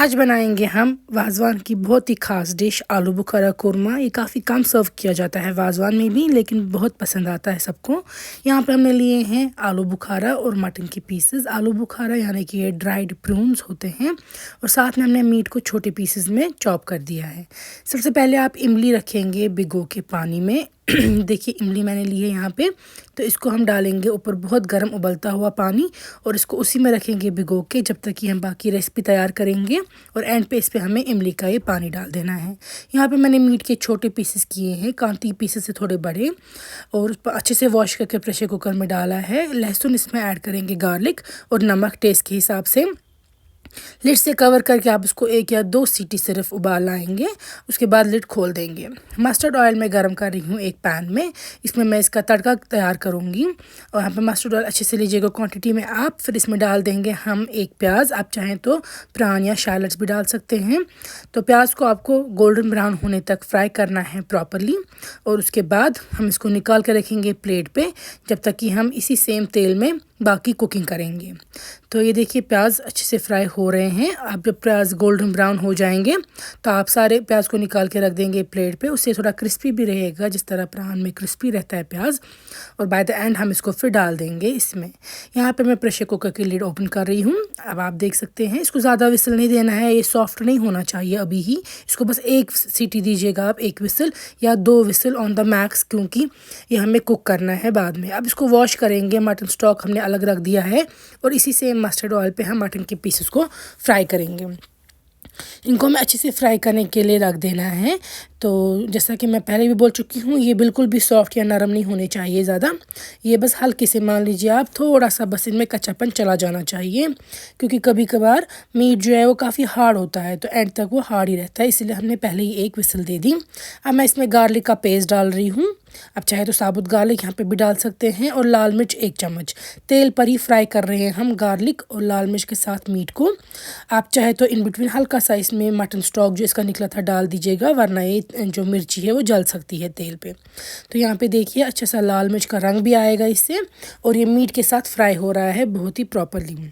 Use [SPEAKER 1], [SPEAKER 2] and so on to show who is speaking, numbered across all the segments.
[SPEAKER 1] आज बनाएंगे हम वाज़वान की बहुत ही ख़ास डिश आलू बुखारा कोरमा। ये काफ़ी कम सर्व किया जाता है वाज़वान में भी, लेकिन बहुत पसंद आता है सबको। यहाँ पर हमने लिए हैं आलू बुखारा और मटन के पीसेस। आलू बुखारा यानी कि ये ड्राइड प्रून्स होते हैं, और साथ में हमने मीट को छोटे पीसेस में चॉप कर दिया है। सबसे पहले आप इमली रखेंगे भिगो के पानी में। देखिए इमली मैंने ली है यहाँ पे, तो इसको हम डालेंगे ऊपर बहुत गर्म उबलता हुआ पानी, और इसको उसी में रखेंगे भिगो के जब तक कि हम बाकी रेसिपी तैयार करेंगे। और एंड पे इस पे हमें इमली का ये पानी डाल देना है। यहाँ पे मैंने मीट के छोटे पीसेस किए हैं, कांती पीसेस से थोड़े बड़े, और उस पर अच्छे से वॉश करके प्रेशर कुकर में डाला है। लहसुन इसमें ऐड करेंगे, गार्लिक और नमक टेस्ट के हिसाब से। लिड से कवर करके आप इसको 1 या 2 सीटी सिर्फ उबाल लाएंगे। उसके बाद लिड खोल देंगे। मस्टर्ड ऑयल मैं गरम कर रही हूँ एक पैन में, इसमें मैं इसका तड़का तैयार करूँगी। और यहाँ पे मस्टर्ड ऑयल अच्छे से लीजिएगा क्वांटिटी में आप। फिर इसमें डाल देंगे हम एक प्याज, आप चाहें तो प्रान या शैलट्स भी डाल सकते हैं। तो प्याज को आपको गोल्डन ब्राउन होने तक फ्राई करना है प्रॉपरली, और उसके बाद हम इसको निकाल कर रखेंगे प्लेट पे जब तक कि हम इसी सेम तेल में बाकी कुकिंग करेंगे। तो ये देखिए प्याज अच्छे से फ्राई हो रहे हैं। अब जब प्याज गोल्डन ब्राउन हो जाएंगे तो आप सारे प्याज को निकाल के रख देंगे प्लेट पे। उससे थोड़ा क्रिस्पी भी रहेगा, जिस तरह प्रान में क्रिस्पी रहता है प्याज। और बाय द एंड हम इसको फिर डाल देंगे इसमें। यहाँ पे मैं प्रेशर कुकर की लिड ओपन कर रही हूँ। अब आप देख सकते हैं इसको ज़्यादा विसल नहीं देना है, ये सॉफ्ट नहीं होना चाहिए अभी ही। इसको बस 1 सीटी दीजिएगा आप, 1 विसल या 2 विसल ऑन द मैक्स, क्योंकि ये हमें कुक करना है बाद में। अब इसको वॉश करेंगे। मटन स्टॉक हमने अलग रख दिया है, और इसी सेम मस्टर्ड ऑयल पे हम मटन के पीसेस को फ्राई करेंगे। इनको हमें अच्छे से फ्राई करने के लिए रख देना है। तो जैसा कि मैं पहले भी बोल चुकी हूँ, ये बिल्कुल भी सॉफ्ट या नरम नहीं होने चाहिए ज़्यादा। ये बस हल्के से, मान लीजिए आप, थोड़ा सा बस इनमें कच्चापन चला जाना चाहिए, क्योंकि कभी कभार मीट जो है वो काफ़ी हार्ड होता है, तो एंड तक वो हार्ड ही रहता है। इसलिए हमने पहले ही 1 विसल दे दी। अब मैं इसमें गार्लिक का पेस्ट डाल रही हूँ। अब चाहे तो साबुत गार्लिक यहाँ पे भी डाल सकते हैं, और लाल मिर्च 1 चम्मच। तेल पर ही फ्राई कर रहे हैं हम गार्लिक और लाल मिर्च के साथ मीट को। आप चाहे तो इन बिटवीन हल्का सा इसमें मटन स्टॉक जो इसका निकला था डाल दीजिएगा, वरना ये जो मिर्ची है वो जल सकती है तेल पे। तो यहाँ पे देखिए अच्छा सा लाल मिर्च का रंग भी आएगा इससे, और ये मीट के साथ फ्राई हो रहा है बहुत ही प्रॉपरली।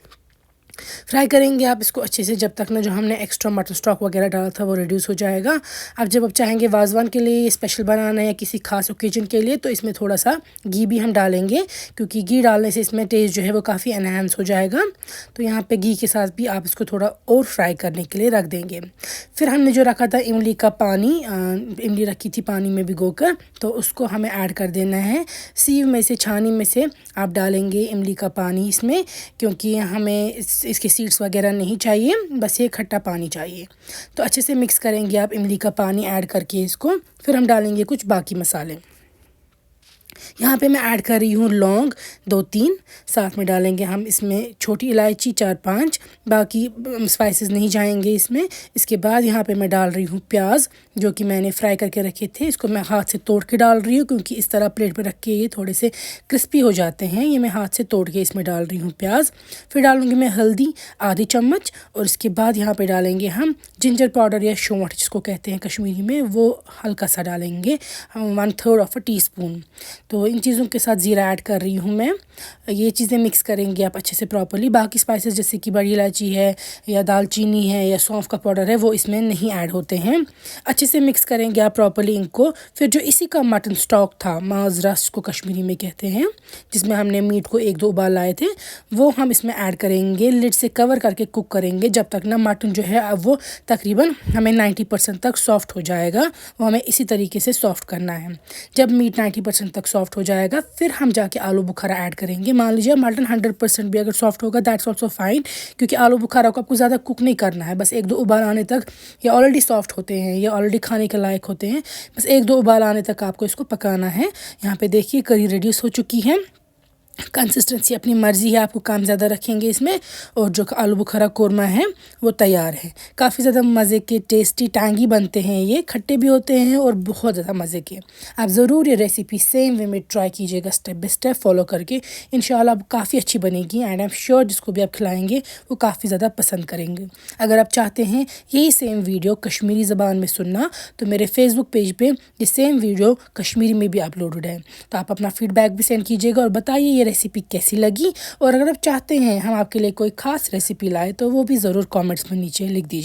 [SPEAKER 1] फ्राई करेंगे आप इसको अच्छे से, जब तक ना जो हमने एक्स्ट्रा मटन स्टॉक वगैरह डाला था वो रिड्यूस हो जाएगा। अब जब आप चाहेंगे वाज़वान के लिए स्पेशल बनाना है या किसी खास ओकेजन के लिए, तो इसमें थोड़ा सा घी भी हम डालेंगे, क्योंकि घी डालने से इसमें टेस्ट जो है वो काफ़ी एनहांस हो जाएगा। तो यहाँ पे घी के साथ भी आप इसको थोड़ा और फ्राई करने के लिए रख देंगे। फिर हमने जो रखा था इमली का पानी, इमली रखी थी पानी में भिगोकर, तो उसको हमें ऐड कर देना है। सीव में से, छानी में से आप डालेंगे इमली का पानी इसमें, क्योंकि हमें इसके सीड्स वगैरह नहीं चाहिए, बस ये खट्टा पानी चाहिए। तो अच्छे से मिक्स करेंगे आप इमली का पानी ऐड करके इसको। फिर हम डालेंगे कुछ बाकी मसाले। यहाँ पे मैं ऐड कर रही हूँ लौंग 2-3, साथ में डालेंगे हम इसमें छोटी इलायची 4-5, बाकी स्पाइसेस नहीं जाएंगे इसमें। इसके बाद यहाँ पे मैं डाल रही हूँ प्याज, जो कि मैंने फ्राई करके रखे थे। इसको मैं हाथ से तोड़ के डाल रही हूँ, क्योंकि इस तरह प्लेट पे रख के ये थोड़े से क्रिस्पी हो जाते हैं। ये मैं हाथ से तोड़ के इसमें डाल रही हूँ प्याज। फिर डालूँगी मैं हल्दी आधी चम्मच, और इसके बाद यहाँ पर डालेंगे हम जिंजर पाउडर या शौंठ जिसको कहते हैं कश्मीरी में, वो हल्का सा डालेंगे, 1/3 टीस्पून। तो इन चीज़ों के साथ ज़ीरा ऐड कर रही हूँ मैं। ये चीज़ें मिक्स करेंगे आप अच्छे से प्रॉपर्ली। बाकी स्पाइसेस जैसे कि बड़ी इलायची है या दालचीनी है या सौंफ का पाउडर है, वो इसमें नहीं ऐड होते हैं। अच्छे से मिक्स करेंगे आप प्रॉपर्ली इनको। फिर जो इसी का मटन स्टॉक था, माज़ रस को कश्मीरी में कहते हैं, जिसमें हमने मीट को 1-2 उबाल लाए थे, वो हम इसमें ऐड करेंगे। लिड से कवर करके कुक करेंगे जब तक ना मटन जो है अब वो तकरीबन हमें 90% तक सॉफ्ट हो जाएगा। वो हमें इसी तरीके से सॉफ्ट करना है। जब मीट 90% तक सॉफ्ट हो जाएगा, फिर हम जाके आलू बुखारा ऐड करेंगे। मान लीजिए मटन 100% भी अगर सॉफ्ट होगा, दैट्स ऑल्सो फाइन, क्योंकि आलू बुखारा को आपको ज़्यादा कुक नहीं करना है। बस 1-2 उबाल आने तक, ये ऑलरेडी सॉफ्ट होते हैं, ये ऑलरेडी खाने के लायक होते हैं। बस 1-2 उबाल आने तक आपको इसको पकाना है। यहाँ पे देखिए करी रिड्यूस हो चुकी है। कंसिस्टेंसी अपनी मर्ज़ी है, आपको काम ज़्यादा रखेंगे इसमें। और जो आलू बुखारा कोरमा है वो तैयार है। काफ़ी ज़्यादा मज़े के, टेस्टी, टैंगी बनते हैं ये, खट्टे भी होते हैं और बहुत ज़्यादा मज़े के। आप ज़रूर ये रेसिपी सेम वे में ट्राई कीजिएगा, स्टेप बाय स्टेप फॉलो करके। इंशाल्लाह काफ़ी अच्छी बनेगी, एंड आई एम श्योर जिसको भी आप खिलाएँगे वो काफ़ी ज़्यादा पसंद करेंगे। अगर आप चाहते हैं यही सेम वीडियो कश्मीरी ज़बान में सुनना, तो मेरे फेसबुक पेज पे ये सेम वीडियो कश्मीरी में भी अपलोडेड है। तो आप अपना फीडबैक भी सेंड कीजिएगा और बताइए रेसिपी कैसी लगी। और अगर आप चाहते हैं हम आपके लिए कोई ख़ास रेसिपी लाए, तो वो भी ज़रूर कमेंट्स में नीचे लिख दीजिए।